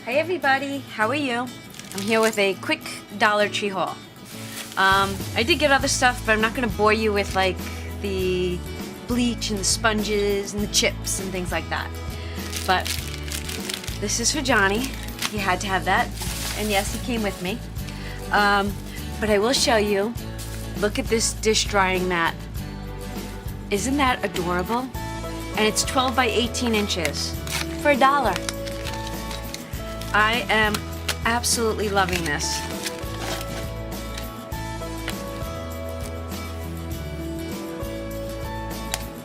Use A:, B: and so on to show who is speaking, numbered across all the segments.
A: Hi everybody, how are you? I'm here with a quick Dollar Tree haul. I did get other stuff, but I'm not going to bore you with like the bleach and the sponges and the chips and things like that. But this is for Johnny. He had to have that. And yes, he came with me. But I will show you. Look at this dish drying mat. Isn't that adorable? And it's 12 by 18 inches for $1. I am absolutely loving this.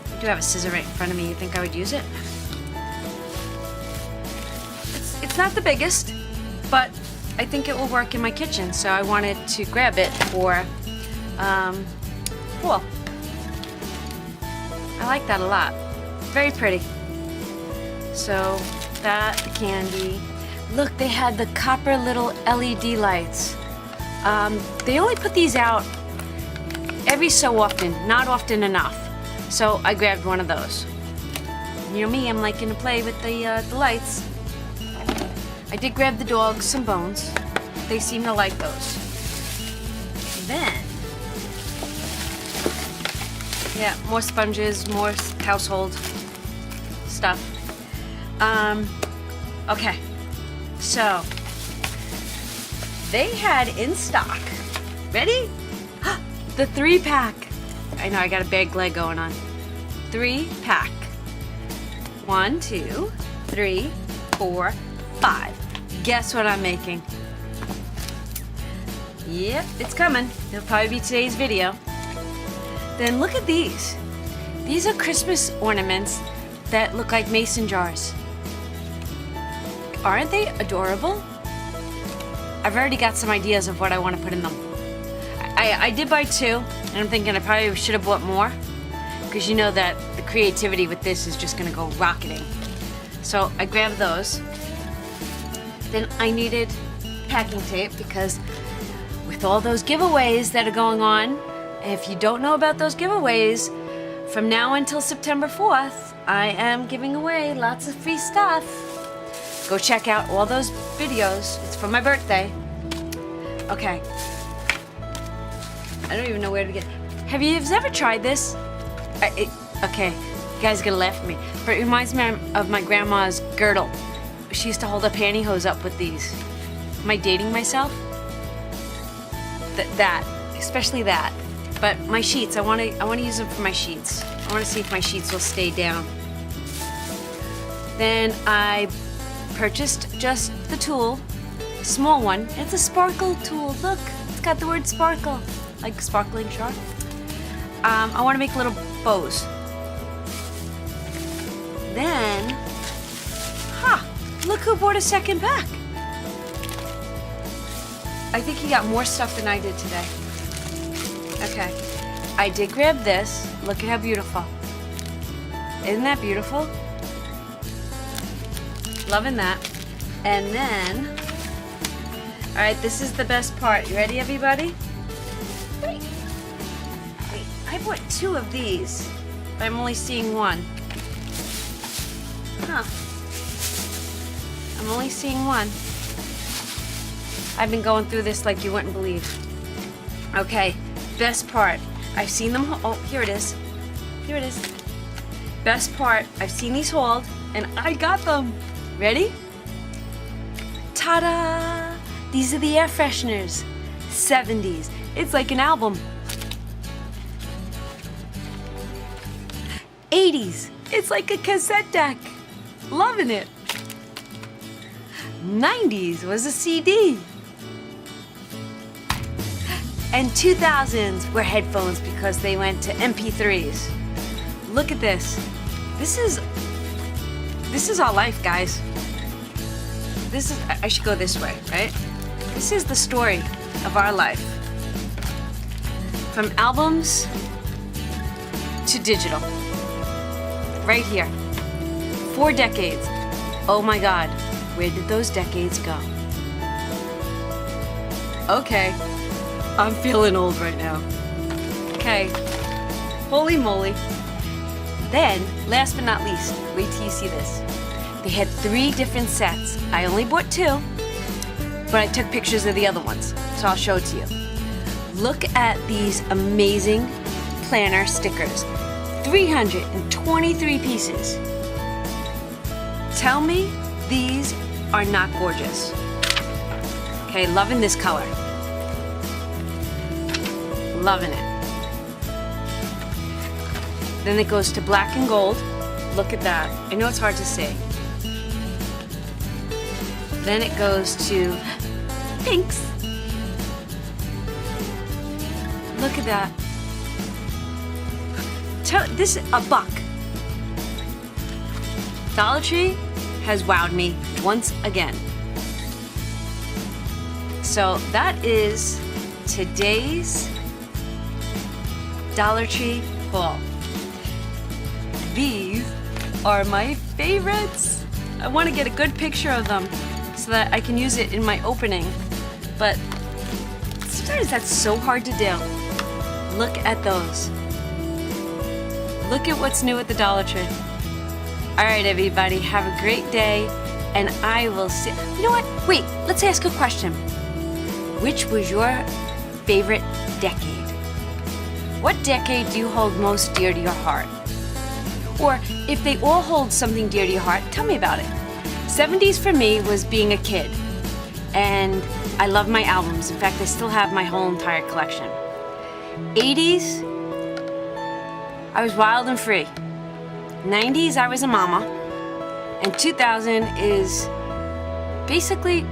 A: I do have a scissor right in front of me. You think I would use it? It's not the biggest, but I think it will work in my kitchen, so I wanted to grab it for pool. I like that a lot. Very pretty. So that, the candy. Look, they had the copper little LED lights. They only put these out every so often, not often enough. So I grabbed one of those. You know me, I'm liking to play with the lights. I did grab the dogs some bones. They seem to like those. Then, yeah, more sponges, more household stuff. Okay. So, they had in stock, ready? The 3-pack. I know, I got a big leg going on. 3-pack. 1, 2, 3, 4, 5. Guess what I'm making? Yep, it's coming. It'll probably be today's video. Then look at these. These are Christmas ornaments that look like mason jars. Aren't they adorable? I've already got some ideas of what I want to put in them. I did buy 2, and I'm thinking I probably should have bought more, because you know that the creativity with this is just going to go rocketing. So I grabbed those. Then I needed packing tape, because with all those giveaways that are going on, if you don't know about those giveaways, from now until September 4th, I am giving away lots of free stuff. Go check out all those videos. It's for my birthday. Okay. I don't even know where to begin. Have you ever tried this? Okay, you guys are gonna laugh at me, but it reminds me of my grandma's girdle. She used to hold her pantyhose up with these. Am I dating myself? That, especially that. But my sheets, I want to use them for my sheets. I want to see if my sheets will stay down. Then I purchased just the tool, a small one. It's a sparkle tool. Look, it's got the word sparkle, like sparkling shark. I want to make little bows. Then, look who bought a 2nd pack. I think he got more stuff than I did today. Okay, I did grab this. Look at how beautiful. Isn't that beautiful? Loving that. And then, all right, this is the best part. You ready, everybody? Wait, I bought 2 of these, but I'm only seeing 1. I'm only seeing 1. I've been going through this like you wouldn't believe. Okay, best part. I've seen them. Oh, here it is. Here it is. Best part. I've seen these hauled, and I got them. Ready? Ta-da! These are the air fresheners. 70s. It's like an album. 80s. It's like a cassette deck. Loving it. 90s was a CD. And 2000s were headphones because they went to MP3s. Look at this. This is our life, guys. I should go this way, right? This is the story of our life. From albums to digital. Right here. 4 decades. Oh my God, where did those decades go? Okay, I'm feeling old right now. Okay, holy moly. Then, last but not least, wait till you see this. They had 3 different sets. I only bought 2, but I took pictures of the other ones, so I'll show it to you. Look at these amazing planner stickers. 323 pieces. Tell me these are not gorgeous. Okay, loving this color. Loving it. Then it goes to black and gold. Look at that. I know it's hard to see. Then it goes to pinks. Look at that. This is $1. Dollar Tree has wowed me once again. So that is today's Dollar Tree haul. These are my favorites. I want to get a good picture of them so that I can use it in my opening. But sometimes that's so hard to do. Look at those. Look at what's new at the Dollar Tree. All right, everybody, have a great day, and I will see. You know what? Wait, let's ask a question. Which was your favorite decade? What decade do you hold most dear to your heart? Or if they all hold something dear to your heart, tell me about it. 70s for me was being a kid, and I love my albums. In fact, I still have my whole entire collection. 80s, I was wild and free. 90s, I was a mama. And 2000 is basically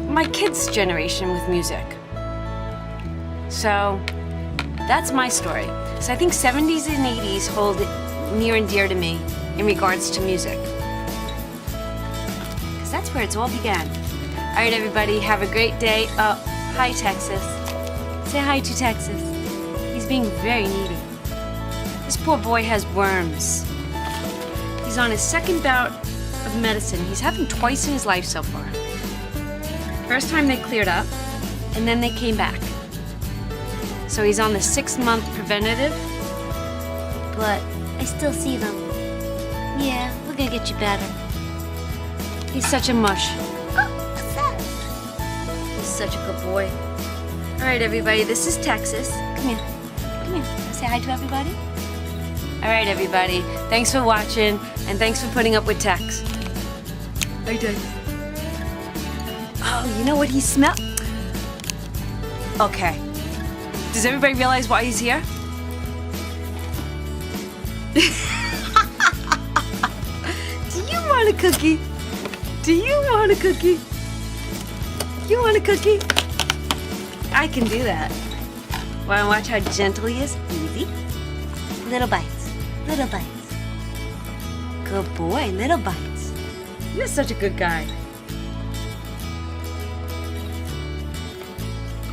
A: my kids' generation with music. So that's my story. So I think 70s and 80s hold it near and dear to me in regards to music. Because that's where it's all began. All right, everybody, have a great day. Oh, hi, Texas. Say hi to Texas. He's being very needy. This poor boy has worms. He's on his 2nd bout of medicine. He's had them twice in his life so far. First time they cleared up, and then they came back. So he's on the 6-month preventative, but I still see them. Yeah, we're gonna get you better. He's such a mush. Oh, what's that? He's such a good boy. All right, everybody, this is Texas. Come here. Come here. Say hi to everybody. All right, everybody. Thanks for watching, and thanks for putting up with Tex. Hi, Tex. Oh, you know what he smelled? Okay. Does everybody realize why he's here? Do you want a cookie? Do you want a cookie? You want a cookie? I can do that. Want to watch how gentle he is? Easy. Little bites. Little bites. Good boy, little bites. You're such a good guy.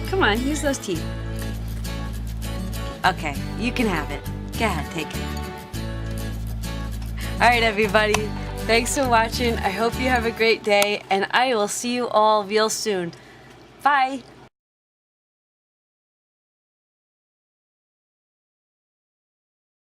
A: Come on, use those teeth. Okay, you can have it. Go ahead, take it. All right, everybody. Thanks for watching. I hope you have a great day, and I will see you all real soon. Bye.